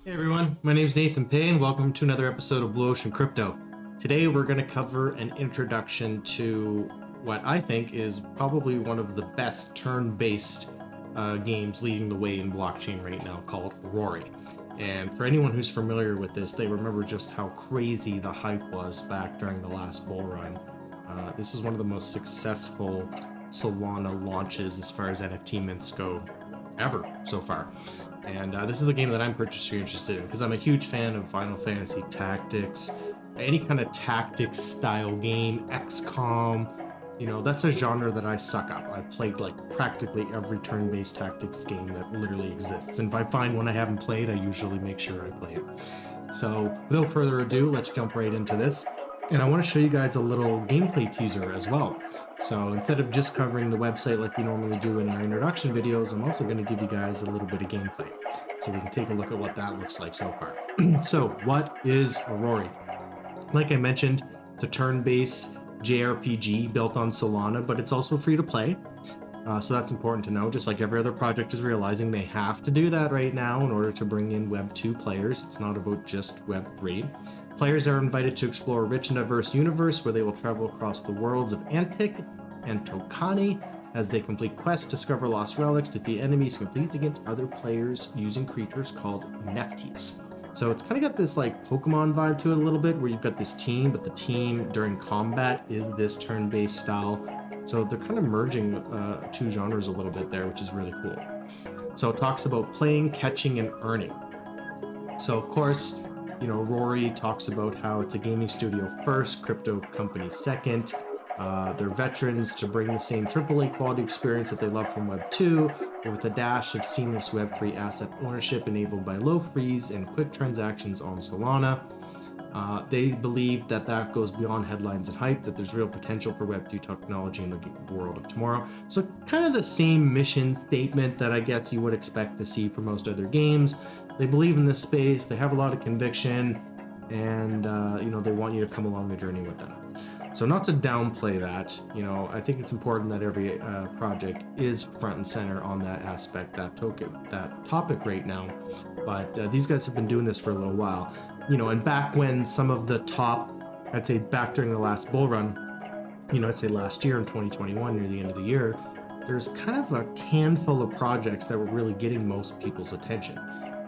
Hey everyone, my name is Nathan Pay and welcome to another episode of Blue Ocean Crypto. Today we're going to cover an introduction to what I think is probably one of the best turn-based games leading the way in blockchain right now, called Aurory. And for anyone who's familiar with this, they remember just how crazy the hype was back during the last bull run. This is one of the most successful Solana launches as far as NFT mints go ever so far. And this is a game that I'm particularly interested in because I'm a huge fan of Final Fantasy Tactics, any kind of tactics style game, XCOM. You know, that's a genre that I suck up. I've played like practically every turn-based tactics game that literally exists. And if I find one I haven't played, I usually make sure I play it. So without further ado, let's jump right into this. And I want to show you guys a little gameplay teaser as well. So instead of just covering the website like we normally do in our introduction videos, I'm also going to give you guys a little bit of gameplay so we can take a look at what that looks like so far. So what is Aurory? Like I mentioned, it's a turn-based JRPG built on Solana, but it's also free to play. So that's important to know. Just like every other project is realizing, they have to do that right now in order to bring in Web 2 players. It's not about just Web 3. Players are invited to explore a rich and diverse universe where they will travel across the worlds of Antic and Tokani as they complete quests, discover lost relics, defeat enemies, compete against other players using creatures called NFTs. So it's kind of got this like Pokemon vibe to it a little bit, where you've got this team, but the team during combat is this turn-based style. So they're kind of merging two genres a little bit there, which is really cool. So it talks about playing, catching, and earning. So of course, you know, Aurory talks about how it's a gaming studio first, crypto company second. They're veterans to bring the same AAA quality experience that they love from Web 2, but with a dash of seamless Web 3 asset ownership enabled by low fees and quick transactions on Solana. They believe that that goes beyond headlines and hype, that there's real potential for Web 2 technology in the world of tomorrow. So kind of the same mission statement that I guess you would expect to see for most other games. They believe in this space, they have a lot of conviction, and you know, they want you to come along the journey with them. So not to downplay that, you know, I think it's important that every project is front and center on that aspect, that topic right now. But these guys have been doing this for a little while, you know, and back when some of the top, I'd say back during the last bull run, you know, I'd say last year in 2021, near the end of the year, there's kind of a handful of projects that were really getting most people's attention.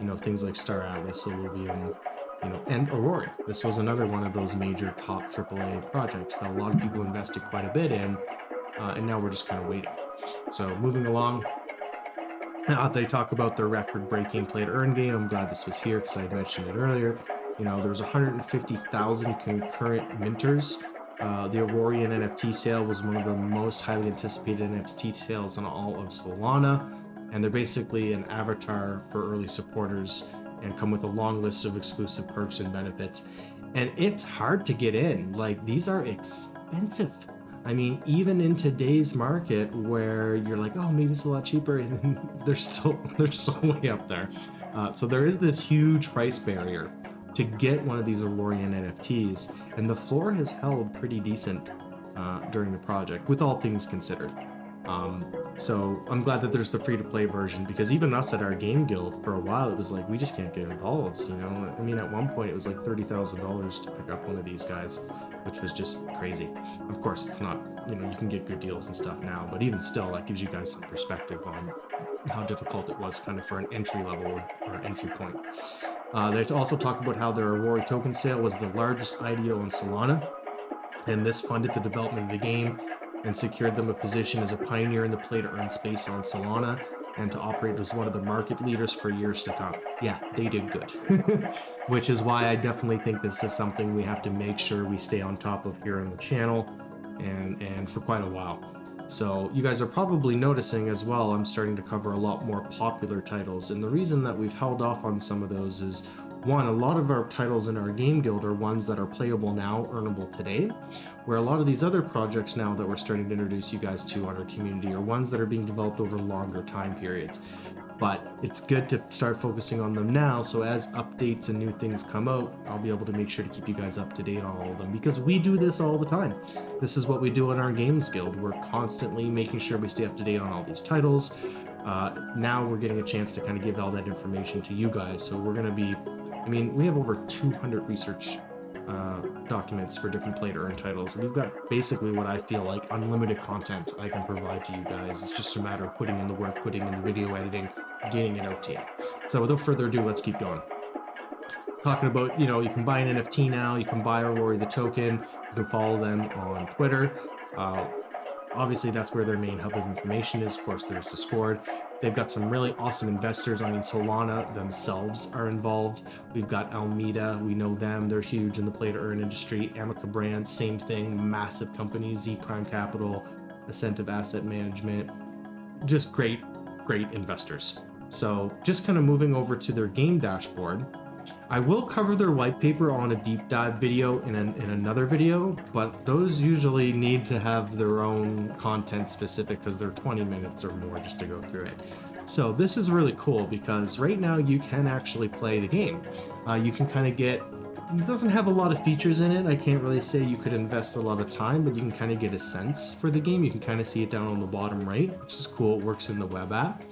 You know, things like Star Atlas, Illuvium, you know, and Aurory. This was another one of those major top AAA projects that a lot of people invested quite a bit in, and now we're just kind of waiting. So moving along, they talk about their record-breaking play-to-earn game. I'm glad this was here because I had mentioned it earlier. You know, there's 150,000 concurrent minters. The Aurorian NFT sale was one of the most highly anticipated NFT sales in all of Solana, and they're basically an avatar for early supporters and come with a long list of exclusive perks and benefits. And it's hard to get in. Like, these are expensive. I mean, even in today's market where you're like, oh, maybe it's a lot cheaper, and they're still way up there. So there is this huge price barrier to get one of these Aurorian NFTs, and the floor has held pretty decent during the project, with all things considered. So I'm glad that there's the free-to-play version, because even us at our game guild for a while, it was like, we just can't get involved, you know? I mean, at one point it was like $30,000 to pick up one of these guys, which was just crazy. Of course, it's not, you know, you can get good deals and stuff now, but even still, that gives you guys some perspective on how difficult it was kind of for an entry level or entry point. They also talk about how their Aurory token sale was the largest IDO in Solana, and this funded the development of the game and secured them a position as a pioneer in the play-to-earn space on Solana, and to operate as one of the market leaders for years to come. Yeah, they did good. Which is why I definitely think this is something we have to make sure we stay on top of here on the channel, and for quite a while. So you guys are probably noticing as well, I'm starting to cover a lot more popular titles, and the reason that we've held off on some of those is, one, a lot of our titles in our game guild are ones that are playable now, earnable today, where a lot of these other projects now that we're starting to introduce you guys to on our community are ones that are being developed over longer time periods. but it's good to start focusing on them now, so as updates and new things come out, I'll be able to make sure to keep you guys up to date on all of them, because we do this all the time. This is what we do in our games guild. We're constantly making sure we stay up to date on all these titles. Now we're getting a chance to kind of give all that information to you guys, so we're going to be, I mean, we have over 200 research documents for different play to earn titles. We've got basically what I feel like unlimited content I can provide to you guys. It's just a matter of putting in the work, putting in the video editing, getting it out to you. So without further ado, let's keep going. Talking about, you know, you can buy an NFT now, you can buy Aurory the token, you can follow them on Twitter. Obviously, that's where their main hub of information is. Of course, there's Discord. They've got some really awesome investors. I mean, Solana themselves are involved. We've got Alameda. We know them. They're huge in the play-to-earn industry. Amica Brands, same thing. Massive companies. Z Prime Capital, Ascentive Asset Management. Just great, great investors. So just kind of moving over to their game dashboard. I will cover their white paper on a deep dive video in another video, but those usually need to have their own content specific because they're 20 minutes or more just to go through it. So this is really cool because right now you can actually play the game. You can kind of get, it doesn't have a lot of features in it. I can't really say you could invest a lot of time, but you can kind of get a sense for the game. You can kind of see it down on the bottom right, which is cool. It works in the web app.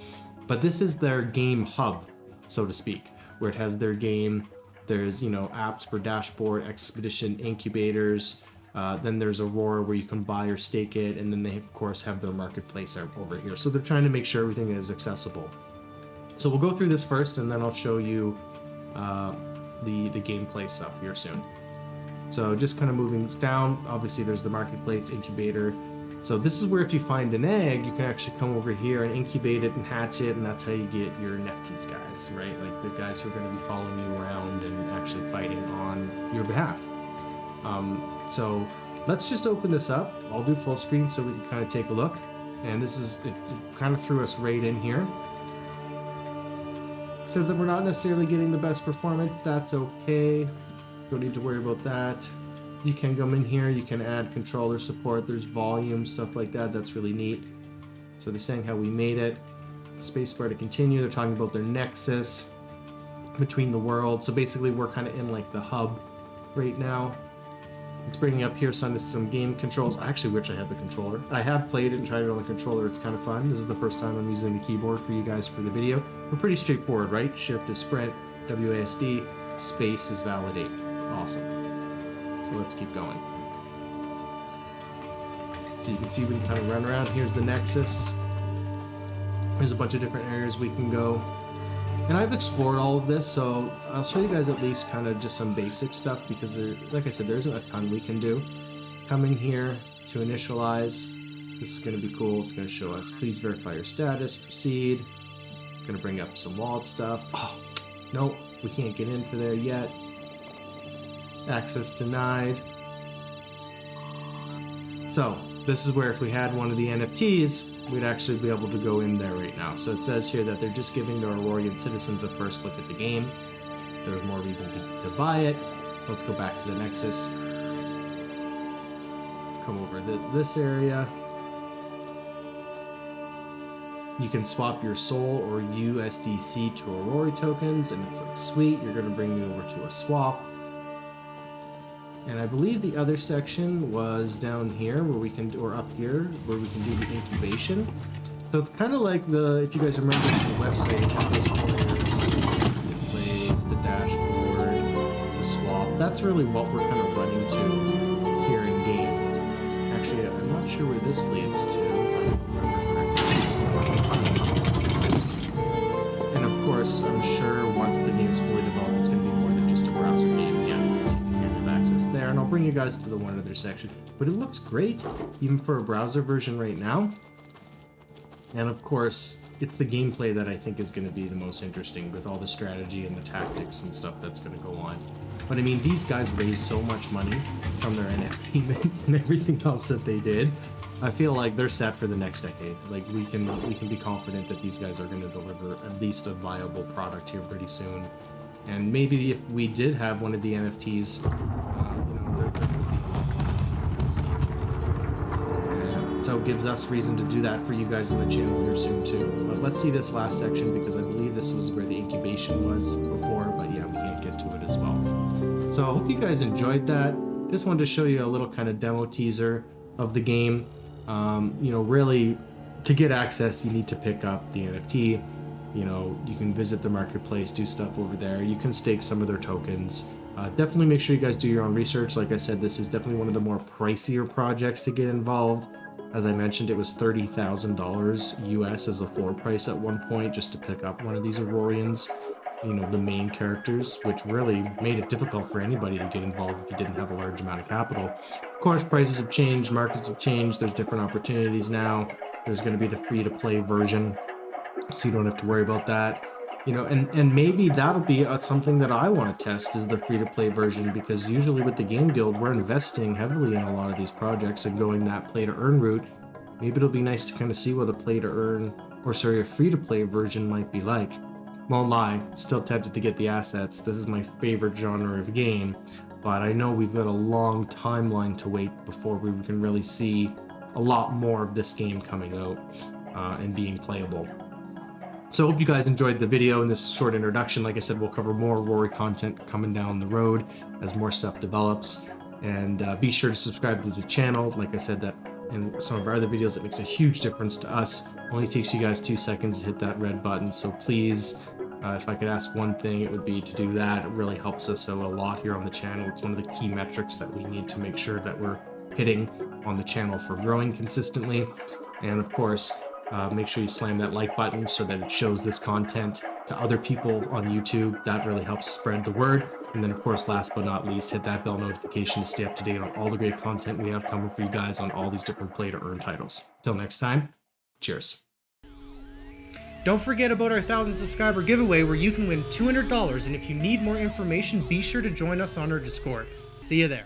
But this is their game hub, so to speak, where it has their game. There's, you know, apps for dashboard, expedition, incubators. Then there's Aurory where you can buy or stake it. And then they, of course, have their marketplace over here. So they're trying to make sure everything is accessible. So we'll go through this first, and then I'll show you the gameplay stuff here soon. So just kind of moving down, obviously there's the marketplace, incubator. So this is where if you find an egg, you can actually come over here and incubate it and hatch it, and that's how you get your NFTs guys, right? Like the guys who are going to be following you around and actually fighting on your behalf. So let's just open this up. I'll do full screen so we can kind of take a look. And this is, it kind of threw us right in here. It says that we're not necessarily getting the best performance. That's okay. Don't need to worry about that. You can come in here, you can add controller support, there's volume, stuff like that. That's really neat. So they're saying how we made it. Spacebar to continue. They're talking about their nexus between the worlds. So basically we're kind of in like the hub right now. It's bringing up here some game controls. I actually wish I had the controller. I have played it and tried it on the controller. It's kind of fun. This is the first time I'm using the keyboard for you guys for the video. We're pretty straightforward, right? Shift is sprint, WASD, space is validate. Awesome. So let's keep going. So you can see we can kind of run around. Here's the nexus. There's a bunch of different areas we can go. And I've explored all of this, so I'll show you guys at least kind of just some basic stuff because there, like I said, there isn't a ton we can do. Come in here to initialize. This is going to be cool. It's going to show us, please verify your status, proceed. It's going to bring up some wallet stuff. Oh, no, we can't get into there yet. Access denied. So this is where if we had one of the NFTs, we'd actually be able to go in there right now. So it says here that they're just giving the Aurorian citizens a first look at the game. There's more reason to buy it. So let's go back to the Nexus. Come over to this area. You can swap your Sol or USDC to Aurory tokens, and it's like, sweet, you're going to bring me over to a swap. And I believe the other section was down here where we can, or up here, where we can do the incubation. So it's kind of like the, if you guys remember the website, it plays the dashboard, the swap. That's really what we're kind of running to here in game. Actually, I'm not sure where this leads to. And of course, I'm sure once the game's fully developed, it's going to be more than just a browser game. Yeah, access there, and I'll bring you guys to the one other section, but it looks great even for a browser version right now. And of course it's the gameplay that I think is going to be the most interesting with all the strategy and the tactics and stuff that's going to go on. But I mean, these guys raised so much money from their NFT mint and everything else that they did. I feel like they're set for the next decade. Like we can be confident that these guys are going to deliver at least a viable product here pretty soon. And maybe if we did have one of the NFTs, you know, there could be. So it gives us reason to do that for you guys on the channel here soon too. But let's see this last section, because I believe this was where the incubation was before, but yeah, we can't get to it as well. So I hope you guys enjoyed that. Just wanted to show you a little kind of demo teaser of the game. You know, really, to get access, you need to pick up the NFT. You know, you can visit the marketplace, do stuff over there. You can stake some of their tokens. Definitely make sure you guys do your own research. Like I said, this is definitely one of the more pricier projects to get involved. As I mentioned, it was $30,000 US as a floor price at one point just to pick up one of these Aurorians, you know, the main characters, which really made it difficult for anybody to get involved if you didn't have a large amount of capital. Of course, prices have changed, markets have changed, there's different opportunities now. There's going to be the free-to-play version, so you don't have to worry about that. You know, and maybe that'll be something that I want to test, is the free-to-play version, because usually with the Game Guild, we're investing heavily in a lot of these projects and going that play-to-earn route. Maybe it'll be nice to kind of see what a play-to-earn, or sorry, a free-to-play version might be like. Won't lie, still tempted to get the assets. This is my favorite genre of game, but I know we've got a long timeline to wait before we can really see a lot more of this game coming out and being playable. So I hope you guys enjoyed the video and this short introduction. Like I said, we'll cover more Aurory content coming down the road as more stuff develops. And be sure to subscribe to the channel. Like I said, that in some of our other videos, it makes a huge difference to us. Only takes you guys 2 seconds to hit that red button. So please, if I could ask one thing, it would be to do that. It really helps us out a lot here on the channel. It's one of the key metrics that we need to make sure that we're hitting on the channel for growing consistently. And of course, make sure you slam that like button so that it shows this content to other people on YouTube. That really helps spread the word. And then of course, last but not least, hit that bell notification to stay up to date on all the great content we have coming for you guys on all these different play to earn titles. Till next time, cheers. Don't forget about our 1,000 subscriber giveaway, where you can win $200. And if you need more information, be sure to join us on our Discord. See you there.